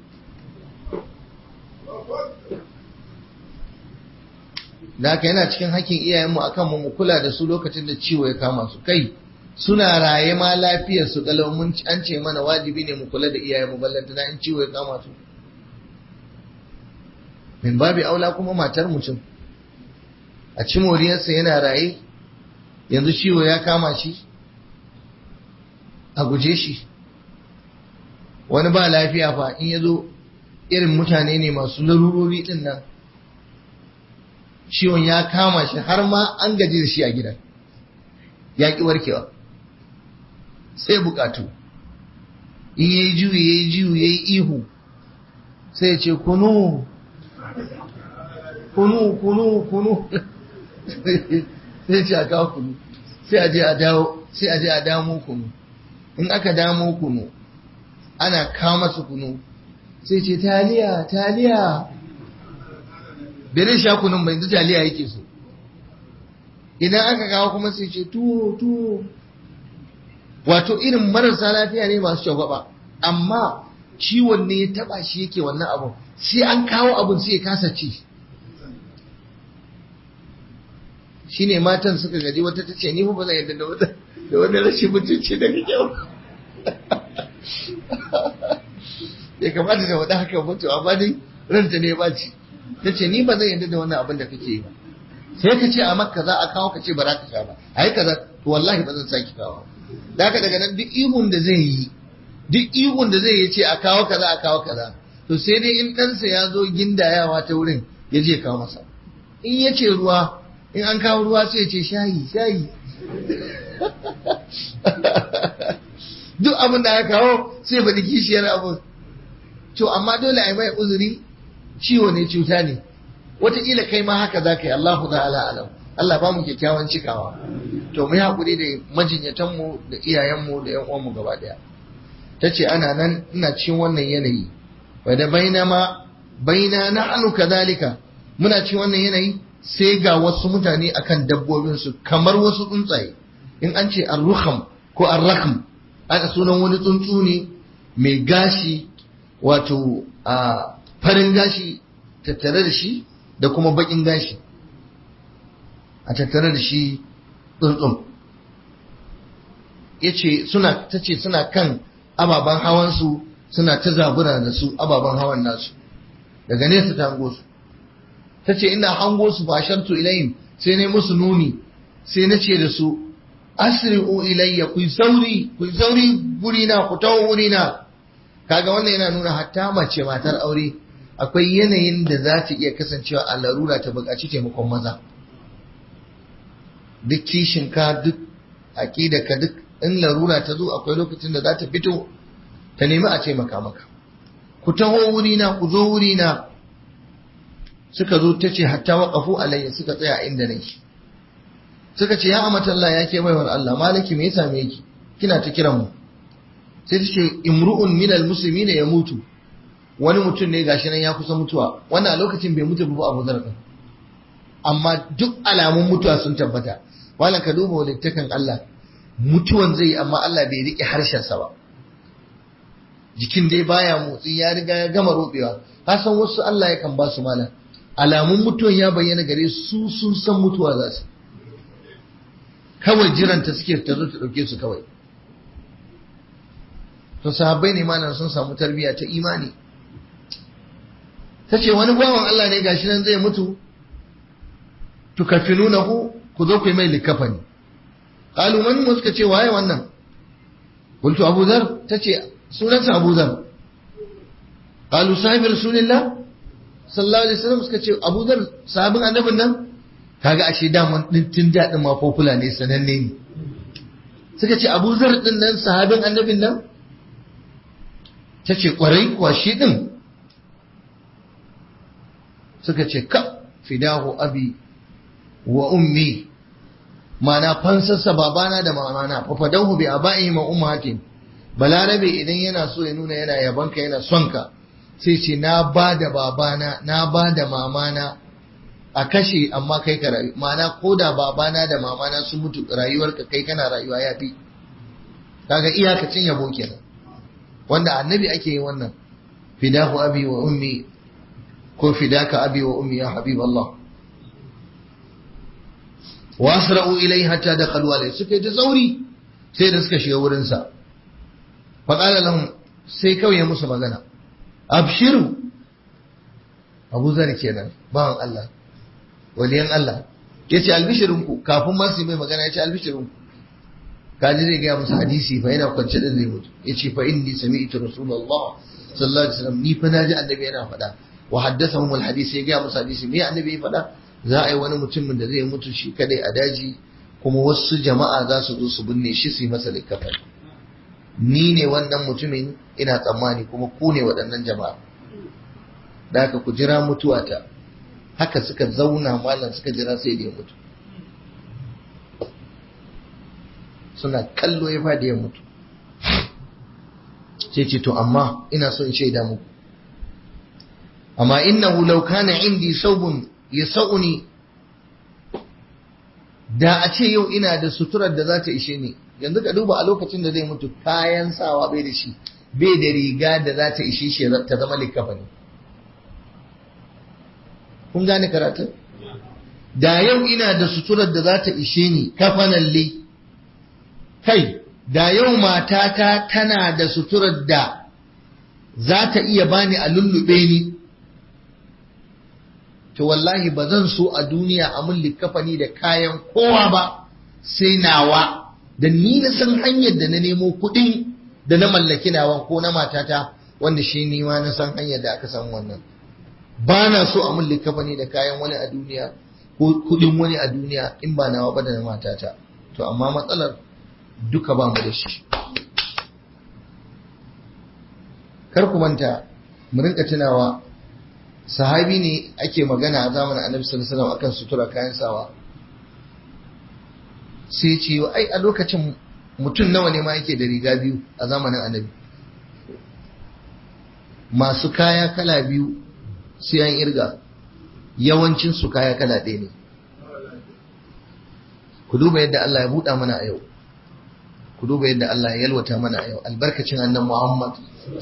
Da haka yana cikin hakkin iyayenmu akan mu kula da su lokacin da ciwo ya kama su. Kai suna raye ma lafiyar su kalau mun an ce mana wajibi ne mu kula da iyayenmu ballanta na in ciwo ya kama su min babi aula kuma matar mutum a ci moriyarsa yana raye yanzu ciwo ya kama shi a guje shi. Wani ba lafiya fa in ya zo irin mutane ne masu larurori din nan, ciwon ya kama shi har ma an gaji da shi a gidan ya ki warkewa sai bukatu, in yayi juyi yayi ihu sai ya ce kunu sai ce a kawo kunu, sai a je a damo kunu. In aka damo kunu ana kawo masa kunu sai ce taliya bai sha kunun bai, yanzu taliya yake so. Idan aka kawo kuma sai ce tuwo. Wato irin marasa lafiya ne masu shagwaba, amma ciwon ne ya taba shi yake wannan abun, sai an kawo abun sai ya kasa ci. Shine matan suka gaji, wata ta ce ni ba zan yadda da wani rashin mutunci daga kyau. Ya kamata da wada haka mutu, amma dai ranta ne ya baci. Ta ce ni ba zan yadda da wannan abin da kake yi ba. Sai ka ce a makka za a kawo, ka ce ba za ka sha ba, ai kaza, to wallahi ba zan saki kawo. Da haka daga nan duk ihun da zai yi ce a kawo kaza, to sai dai in ɗansa ya zo gindayawa ta wurin ya je kawo masa. In ya ce ruwa, in an kawo ruwa sai ya ce shayi. Duk abin da aka kawo sai ba da kishiyar abin. To amma dole a yi mai uzuri, ciwo ne, cuta ne. Wataƙila kai ma haka za ka yi, Allahu ta'ala alam. Allah ba mu kyakkyawan cikawa. To mu yi haƙuri da majinyatanmu da iyayenmu da 'yan uwanmu gaba ɗaya. Ta ce ana nan ina cikin wannan yanayi. Wa da baina na anu kadhalika, muna cikin wannan yanayi sai ga wasu mutane akan dabbobinsu kamar wasu tsuntsaye. In an ce ar-rukham ko ar-rakhm, aka sunan wani tsuntsu ne mai gashi, wato a farin gashi tattare da shi da kuma bakin gashi a tattare da shi tsuntsun. Ta ce suna kan ababen hawansu, suna ta zabura da su ababen hawan nasu, daga nesa ta hango su. Ta ce ina hango su fashantu ilayhim, sai ne musu nuni, sai na ce da su asri'u ilayya, ku sauri gurina, ku tawo wurina. Kaga wannan yana nuna hatta mace matar aure akwai yanayin da za ta iya kasancewa a larura ta buƙaci taimakon maza. Duk kishinka, duk aƙidaka, duk in larura ta zo akwai lokacin da za ta fito ta nemi a taimaka maka. Ku taho wurina, ku zo wurina. Suka zo, ta ce hatta waƙafu alayya, suka tsaya inda nake. Suka ce ya amatallah, ya ke baiwar Allah, malaki me ya same ki, kina ta kiran mu. Sai ta ce imru'un minal muslimina ya mutu, wani mutum ne gashi nan ya kusa mutuwa. Wannan a lokacin bai mutu ba Abu Dharr, amma duk alamun mutuwa sun tabbata. Malam ka duba walittakan Allah, mutuwan zai, amma Allah bai rike harshensa ba, jikin dai baya motsi, ya riga ya gama robewa. Ka san wasu Allah yakan ba su malam, alamun mutuwan ya bayyana gare su, sun san mutuwa za su, kawai jiranta suke ta zo ta dauke su kawai. To sahabbai ne malam, sun samu tarbiyya ta imani. Ta ce wani bawan Allah ne gashi nan zai mutu, tukafinunahu, ku zo ku yi mai likafani. Qalu man, suka ce waye wannan? Qultu Abu Dharr, ta ce sunansa Abu Dharr. Qalu sahibi Rasulillah sallallahu alaihi wasallam, suka ce Abu Dharr sahabin annabin nan. Kaga ashe daman tun daɗin ma popular ne, sananne ne. Suka ce Abu Dharr din nan sahabin annabin nan. Ta ce kwarai kuwa shi din. Suka ce ka fidahu abi wa ummi, mana fansarsa babana da mamana, fa fadahu bi aba'i ma ummatin. Balarabe idan yana so ya nuna yana yabanka, yana son ka, sai ce na ba da babana, na ba da mamana a kashe, amma kai ka rayu. Mana ko da babana da mamana sun mutu, rayuwarka kai kana rayuwa ya fi. Kaga iyakacin yabo kenan, wanda annabi ake yi wannan. Fidahu abi wa ummi, ko fidaka abi wa ummi ya habib Allah. Wa asra'u ilai hatta dakhalu alayhi, suka yi ta sauri sai da suka shiga wurinsa faƙala lahum sai kawai ya musu magana abshiru Abu Zar kenan bawan Allah waliyan Allah ya ce albishirinku kafin ma su yi mai magana ya ce albishirinku kaji zai gaya musu hadisi fa yana kwance da zai mutu ya ce fa inni sami'tu rasulullah sallallahu alaihi wasallam ni fa naji annabi yana faɗa wa haddathahum alhadisi ya gaya musu hadisi me annabi ya faɗa za a yi wani mutumin da zai mutu shi kadai a daji kuma wasu jama'a za su zo su binne shi su yi masa likafani ni ne wannan mutumin ina tsammani kuma ku ne waɗannan jama'a da haka ku jira mutuwata haka suka zauna malam suka jira sai da ya mutu suna kallo ya fadi ya mutu sai ce to amma ina son shaida muku amma innahu law kana indi saubun yasuni da a ce yau ina da suturar da za ta ishe ni yanzu ka duba a lokacin da zai mutu kayan sawa bai da shi bai da riga da za ta ishe shi ta zama likafani kun gane karatu da yau ina da suturar da za ta ishe ni kafanan kai da yau matata tana da suturar da za ta iya bani a lullube ni to wallahi ba zan so a duniya a mun likafani da kayan kowa ba sai nawa da ni na san hanyar da na nemo kuɗin da na mallaki nawa ko na matata wanda shi ni ma na san hanyar da aka san wannan ba na so a mun likafani da kayan wani a duniya ko kuɗin wani a duniya in ba nawa ba da na matata to amma matsalar duka ba mu da shi kar ku manta mu rinka tunawa sahabi ne ake magana a zamanin annabi sallallahu alaihi wasallam akan sutura kayan sawa sai ce ai a lokacin mutum nawa ne ma yake da riga biyu a zamanin annabi masu kaya kala biyu sai an irga yawancin su kaya kala ɗaya ne ku duba yadda Allah ya buɗa mana a yau ku duba yadda Allah ya yalwata mana a yau albarkacin annabi Muhammad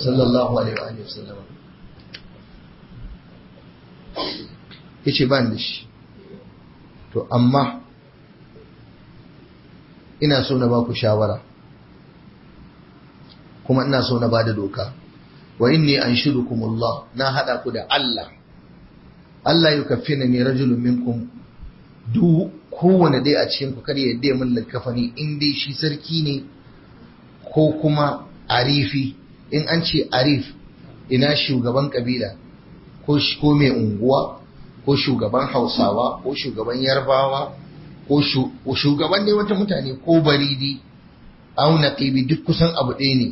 sallallahu alaihi wa sallam yace ban da shi to amma ina so na ba ku shawara kuma ina so na bada doka wa inni anshudukumullah na hada ku da Allah Allah yukaffina ni rajulun minkum duk kowane dai a cikin ku kada ya dai mun likafani in dai shi sarki ne ko kuma arifi in an ce arif ina shugaban kabila ko mai unguwa ko shugaban hausawa ko shugaban yarbawa ko shugaban ne wata mutane ko baridi au naqibi duk kusan abu ɗaya ne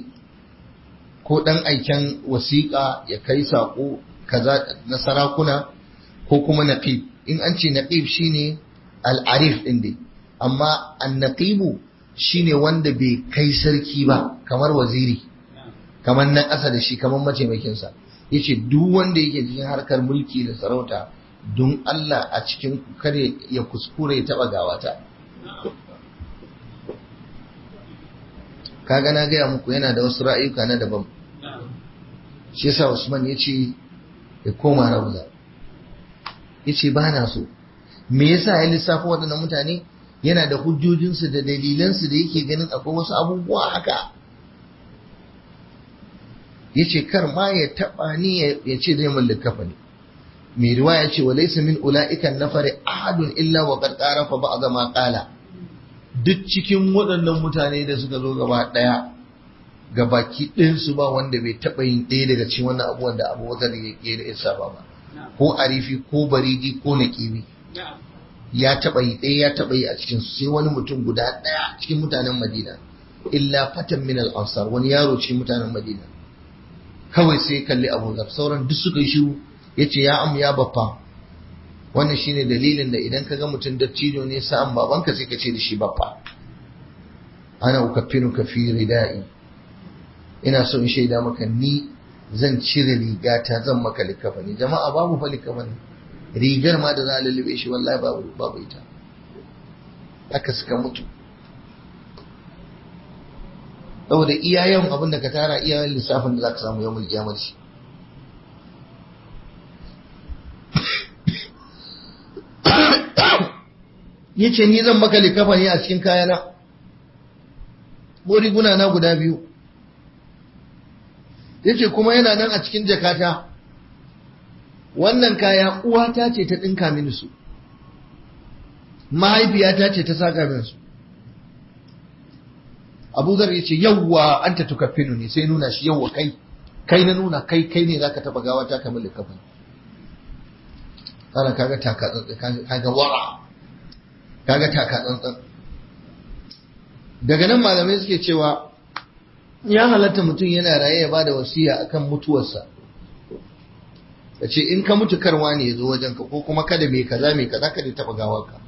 ko dan aiken wasiƙa ya kai sako kaza na sarakuna ko kuma naqib in an ce naqib shine al-arif din dai amma an-naqibu shine wanda bai kai sarki ba kamar waziri kamar na ƙasa da shi kamar mataimakin sa yace duk wanda yake cikin harkar mulki da sarauta don Allah a cikin kare ya kuskure ya taba gawata kaga na gaya muku yana da wasu ra'ayuka na daban shi yasa Usman yace ya koma Rawza yace ba na so me yasa ya lissafa waɗannan mutane yana da hujjojinsu da dalilansu da yake ganin akwai wasu abubuwa haka yace kar ma ya taba ni ya ce zai mallaka fa ne mai riwaya ce wa laysa min ulaika nafari ahadun illa wa qad qarafa ba'd ma qala duk cikin waɗannan mutane da suka zo gaba daya gabaki ɗin su ba wanda bai taba yin ɗaya daga cikin wannan abubuwan da Abu Bakar ya da isa ba ko arifi ko baridi ko naqibi ya taba yi ɗaya ya taba yi a cikin su sai wani mutum guda ɗaya cikin mutanen Madina illa fatan min al-ansar wani yaro cikin mutanen Madina kawai sai kalli Abu Dhar sauran duk suka yi shiru yace ya am ya baffa wannan shine dalilin da idan kaga mutum dattijo ne sa'an babanka sai ka ce da shi baffa ana ukaffinuka fi ridai ina so in shaida maka ni zan cire rigata zan maka likafani jama'a babu fa likafani rigar ma da za a lullube shi wallahi babu ita aka suka mutu saboda iyayen abin da ka tara iyayen lissafin da za ka samu yawon kiyamar shi yace ni zan maka likafa ne a cikin kayana riguna na guda 2 yace kuma yana nan a cikin jakata, wannan kaya uwata ce ta ɗinka mini su, mahaifiyata ce ta saka min su. Abu Zar yace yawwa anta tukaffinu ne, sai nuna shi, yawwa kai na nuna kai ne zaka taba gawa ta kamar likafin. Ana kaga taka tsantsan, kaga wara, kaga taka tsantsan. Daga nan malamai suke cewa ya halatta mutum yana raye ya bada wasiya akan mutuwarsa, yace in ka mutu karwa ne yazo wajenka, ko kuma kada mai kaza kada taba gawarka.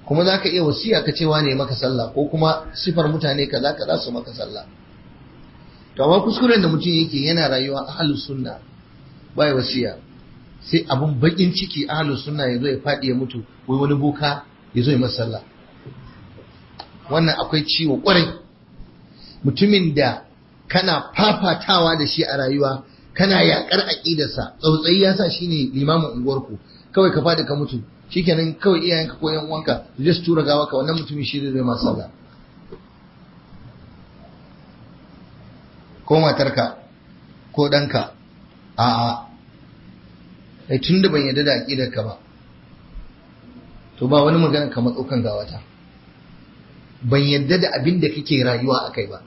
Kuma za ka iya wasiya ka cewa ne maka sallah, ko kuma sifar mutane kaza su maka sallah. To amma kuskuren da mutum yake yana rayuwa ahlus sunna bai wasiya, sai abun bakin ciki ahlus sunna yazo ya fadi ya mutu, wai wani boka yazo ya masa sallah. Wannan akwai ciwo kwarai. Mutumin da kana fafatawa da shi a rayuwa, kana yakar aqidarsa, tsautsayi ya sa shine limamin unguwarku, kawai ka fadi ka mutu, shikenan kawai iyayenka ko yan uwanka su tura gawa ka, wannan mutumin shi zai masa sallah. Ko matarka ko danka, a'a ai tunda ban yarda da aqidarka ba, to ba wani magana ka matso kan gawata, ban yarda da abin da kake rayuwa akai ba,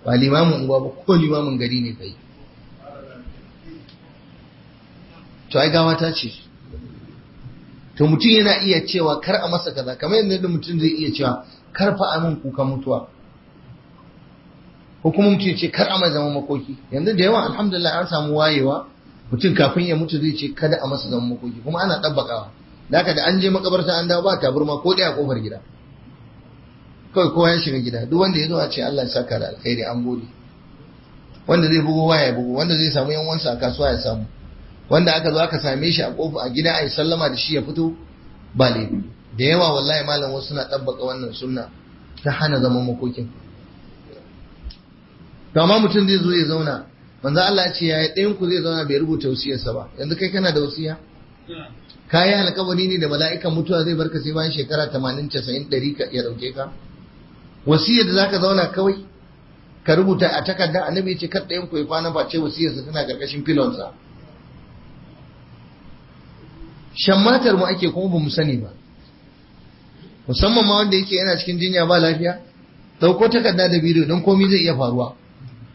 ba limamin unguwa ba ko limamin gari ne kai, to ai gawata ce. To mutum yana iya cewa kar a masa kaza, kamar yadda mutum zai iya cewa kar fa a min kuka mutuwa, ko kuma mutum ya ce kar a mai zama makoki. Yanzu da yawa alhamdulillah an samu wayewa, mutum kafin ya mutu zai ce kada a masa zama makoki, kuma ana ɗabbakawa. Da haka da an je makabarta an dawo ba taburma ko ɗaya a kofar gida, kawai kowa ya shiga gida, duk wanda ya zo a ce Allah ya saka da alkhairi, an gode. Wanda zai bugo waya ya bugo, wanda zai samu yan wansa a kasuwa ya samu, wanda aka zo aka same shi a kofa a gida ayi sallama da shi ya fito, ba laifi. Da yawa wallahi malam wasu suna tabbaka wannan sunna ta hana zaman makokin. To amma mutum zai zo ya zauna, manzo Allah ya ce yayi ɗayan ku zai zauna bai rubuta wasiyarsa ba. Yanzu kai kana da wasiya? Kayi alƙawari ne da mala'ikan mutuwa zai barka sai bayan shekara 80 90 100 ya dauke ka? Wasiyar da zaka zauna kawai ka rubuta a takarda, annabi ya ce kar ɗayan ku ya kwana ba ce wasiyarsa tana karkashin filonsa. Shammatar mu ake kuma bamu sani ba, musamman ma wanda yake yana cikin jinya ba lafiya, dauko takarda da bidiyo don komai zai iya faruwa,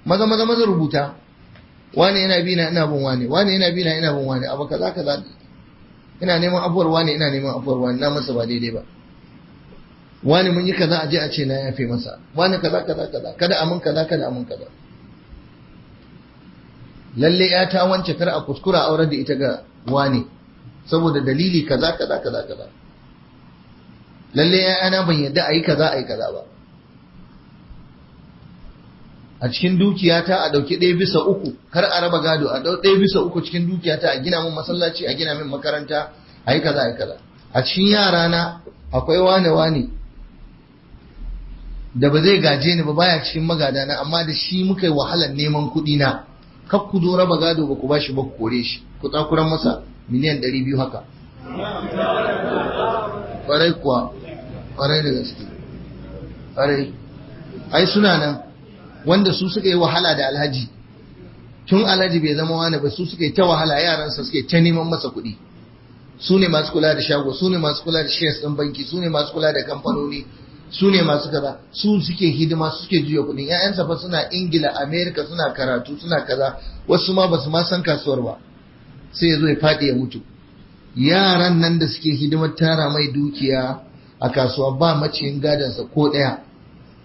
maza rubuta, wani yana bina ina bin wani yana bina ina bin wani, abu kaza ina neman afuwar wani, ina neman afuwar wani, na masa ba daidai ba, wani mun yi kaza, aje a ce na yafe masa, wani kaza kada amin kaza lalle ya ta wance kar a kuskura aurar da ita ga wani saboda dalili kaza lalle ya ana ban yadda ayi kaza ba, a cikin dukiyata a dauki 1/3, kar a raba gado, a dau 1/3 cikin dukiyata a gina min masallaci, a gina min makaranta, ayi kaza. A cikin yara na akwai wane da ba zai gaje ni ba, baya cikin magadana, amma da shi muka yi wahalar neman kuɗi na, kar ku zo raba gado ba ku bashi ba, ku kore shi, ku tsakuran masa miliyan 200 haka. Ƙwarai kuwa, ƙwarai da gaske, ƙwarai. Ai suna nan wanda su suka yi wahala da alhaji, tun alhaji bai zama wani ba, su suka yi ta wahala, yaransa suka yi ta neman masa kuɗi. Su ne masu kula da shago, su ne masu kula da shares ɗin banki, su ne masu kula da kamfanoni, su ne masu kaza, su suke hidima, su suke juya kuɗin. 'Ya'yansa fa suna Ingila, Amerika, suna karatu, suna kaza, wasu ma basu ma san kasuwar ba, sai ya zo ya faɗi ya mutu. Yaran nan da suke hidimar tara mai dukiya a kasuwa ba maciyin gadonsa ko ɗaya,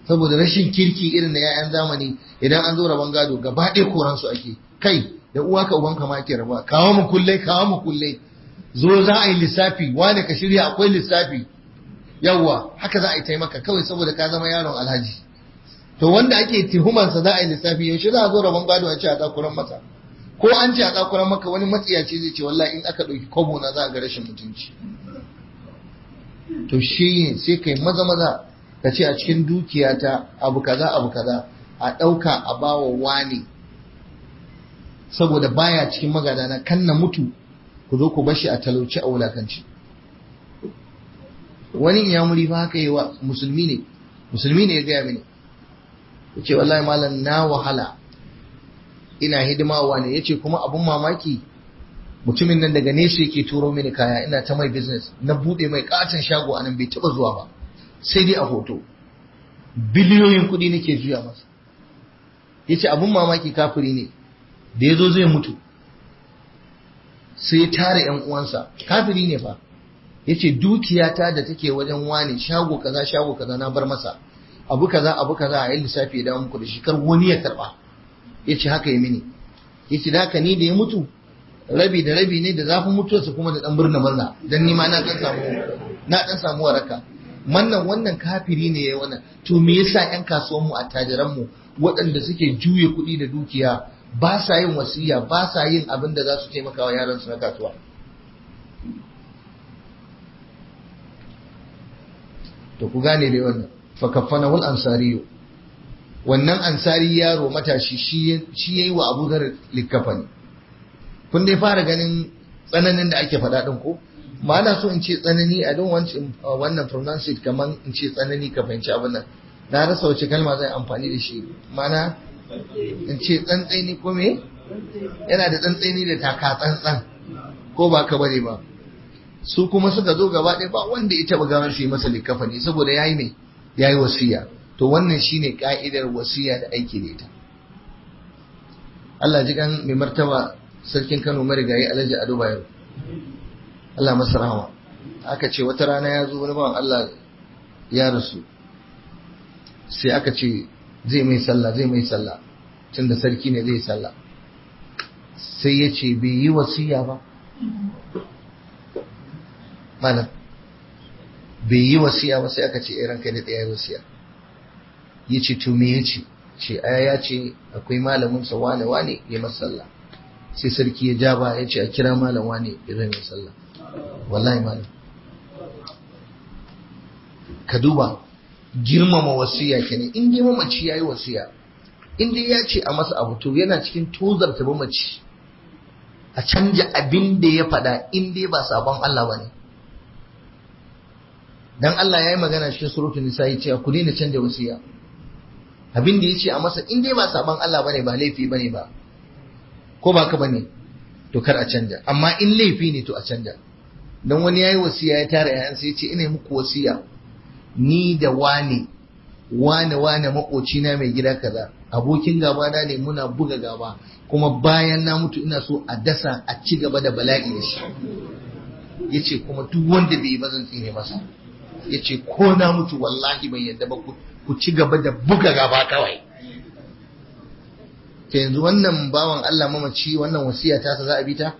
saboda rashin kirki irin na 'ya'yan zamani. Idan an zo rabon gado gaba ɗaya koransu ake, kai da uwa ka uban kama ake raba, kawo mu kullai, zo za a yi lissafi, wane ka shirya akwai lissafi, yawwa haka za a yi taimaka kawai saboda ka zama yaron alhaji. To wanda ake tuhumarsa za a yi lissafi, yaushe za a zo rabon gado a ce a tsakuran masa, ko an ce a tsakuran maka, wani matsiyaci zai ce wallahi in aka ɗauki kobo na za a ga rashin mutunci. To shi sai kai maza ka ce a cikin dukiyata abu kaza a ɗauka a bawa wani, saboda baya cikin magadana, kan na mutu ku zo ku bashi a talauci a wulakanci. Wani iyamuri fa haka yi wa musulmi ne, musulmi ne ya gaya mini, yace wallahi malam na wahala ina hidimawa ne, yace kuma abun mamaki mutumin nan daga nesa yake turo mini kaya, ina ta mai business, na bude mai katon shago anan bai taba zuwa ba sai dai a hoto, biliyoyin kuɗi nake juya masa. Yace abun mamaki kafiri ne, da yazo zai mutu sai ya tare yan uwansa, kafiri ne fa, yace dukiyata da take wajen wani shago kaza na bar masa, abu kaza a yi lissafi da muku da shi, kar wani ya karba. Yace haka ya mini, yace da haka ni da ya mutu rabi da rabi ne, da zafin mutuwarsa kuma da dan murna dan ni ma na dan samu waraka. Wannan kafiri ne yayin wannan. To me yasa ƴan kasuwan mu, attajiran mu waɗanda suke juye kuɗi da dukiya ba sa yin wasiya, ba sa yin abin da za su taimaka wa yaran su na kasuwa? To ku gane dai wannan, fa kaffana wal ansariyu, wannan ansari yaro matashi shi yayi wa Abu Dharr likafani. Kun dai fara ganin tsananin da ake faɗa ɗin ko? Ma na so in ce tsanani, I don't want wannan pronounce it kaman in ce tsanani ka fahimci abin nan. Na rasa wace kalma zai amfani da shi. Mana in ce tsantseni ko me? Yana da tsantseni da taka tsantsan ko ba ka bane ba. Su kuma suka zo gaba ɗaya ba wanda ya taɓa gawar shi masa likafani saboda yayi me? Yayi wasiya. To wannan shine ka'idar wasiya da aiki da ita. Allah ji kan mai martaba sarkin Kano marigayi Alhaji Ado Bayero, Allah masa rahama. Aka ce wata rana ya zo wani bawan Allah ya rasu, sai aka ce zai mai sallah tunda sarki ne zai sallah. Sai ya ce bai yi wasiya ba malam, bai yi wasiya ba. Sai aka ce ranka da ɗaya wasiya. Ya ce to me ya ce ya ce akwai malamin sa wane ya masa sallah. Sai sarki ya ja ba ya ce a kira malam wane ya zai mai sallah. Wallahi malam, ka duba girmama wasiya kenan. In dai mamaci yayi wasiya, in dai ya ce a masa abu, to yana cikin tozarta mamaci a canja abin da ya faɗa, in dai ba sabon Allah bane. Dan Allah yayi magana cikin suratul nisa ya ce ku daina canja wasiya. Abin da ya ce a masa in dai ba sabon Allah bane, ba laifi bane ba, ko ba ka bane, to kar a canja. Amma in laifi ne to a canja. Dan wani yayi wasiya ya tara yayan sai ya ce ina muku wasiya, ni da wane makoci na mai gida kaza, abokin gaba na ne, muna buga gaba, kuma bayan na mutu ina so a dasa a ci gaba da bala'i da shi. Yace kuma duk wanda bai yi ba zan tsine masa. Yace ko na mutu wallahi ban yadda ba, ku ci gaba da buga gaba kawai. Ke yanzu wannan bawan Allah mamaci, wannan wasiya ta za a bi ta?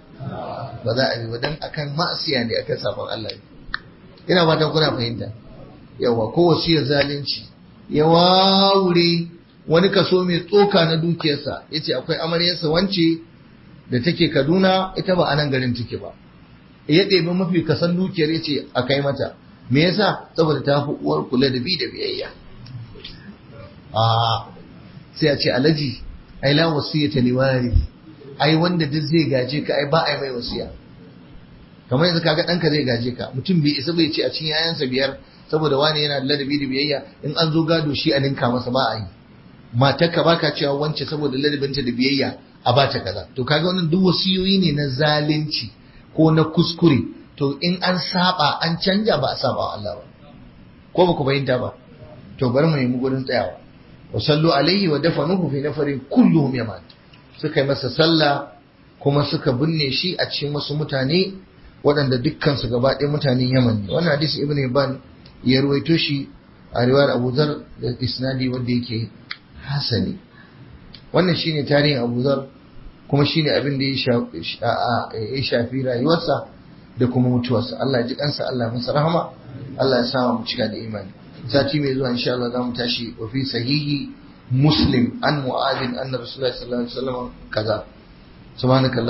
Ba za a bi ba, dan akan ma'asiya ne, akan sabon Allah ne. Ina fatan kuna fahimta. Yawa, ko wasiyar zalunci ya wawure wani kaso mai tsoka na dukiyarsa. Yace akwai amaryarsa wance da take Kaduna, ita ba a nan garin take ba. Ya ɗebi mafi kasan dukiyar yace a kai mata. Me yasa? Saboda ta fi uwar kula da bi da biyayya. Sai a ce alaji, ai la wasiyata liwari, ai wanda duk zai gaje ka ai ba ai mai wasiya. Kamar yanzu kaga ɗanka zai gaje ka, mutum bai isa bai ce a cikin yayansa biyar saboda wani yana da ladabi da biyayya, in an zo gado shi a ninka masa, ba a yi. Matarka baka cewa wance saboda ladabinta da biyayya a bata kaza. To kaga wannan duk wasiyoyi ne na zalunci ko na kuskure. To in an saba an canja, ba a saba wa Allah ba. Ko ba ku bayyanta ba? To bari mu nemi gurin tsayawa. Wa sallu alaihi wa dafanuhu fi nafarin kulluhum yaman. Suka yi masa sallah kuma suka binne shi a cikin wasu mutane waɗanda dukkan su gaba ɗaya mutanen Yaman ne. Wannan hadisi Ibn Hibban ya ruwaito shi a riwayar Abu Dharr da isnadi wanda yake hasani. Wannan shine tarihin Abu Dharr, kuma shine abin da ya shafi rayuwarsa da kuma mutuwarsa. Allah ya ji kansa, Allah masa rahama, Allah ya sa mu cika da imani. Sati mai zuwa insha Allah zamu tashi wa fi sahihi Muslim an Mu'adh anna Rasulullahi sallallahu alaihi wasallam kaza. Subhanaka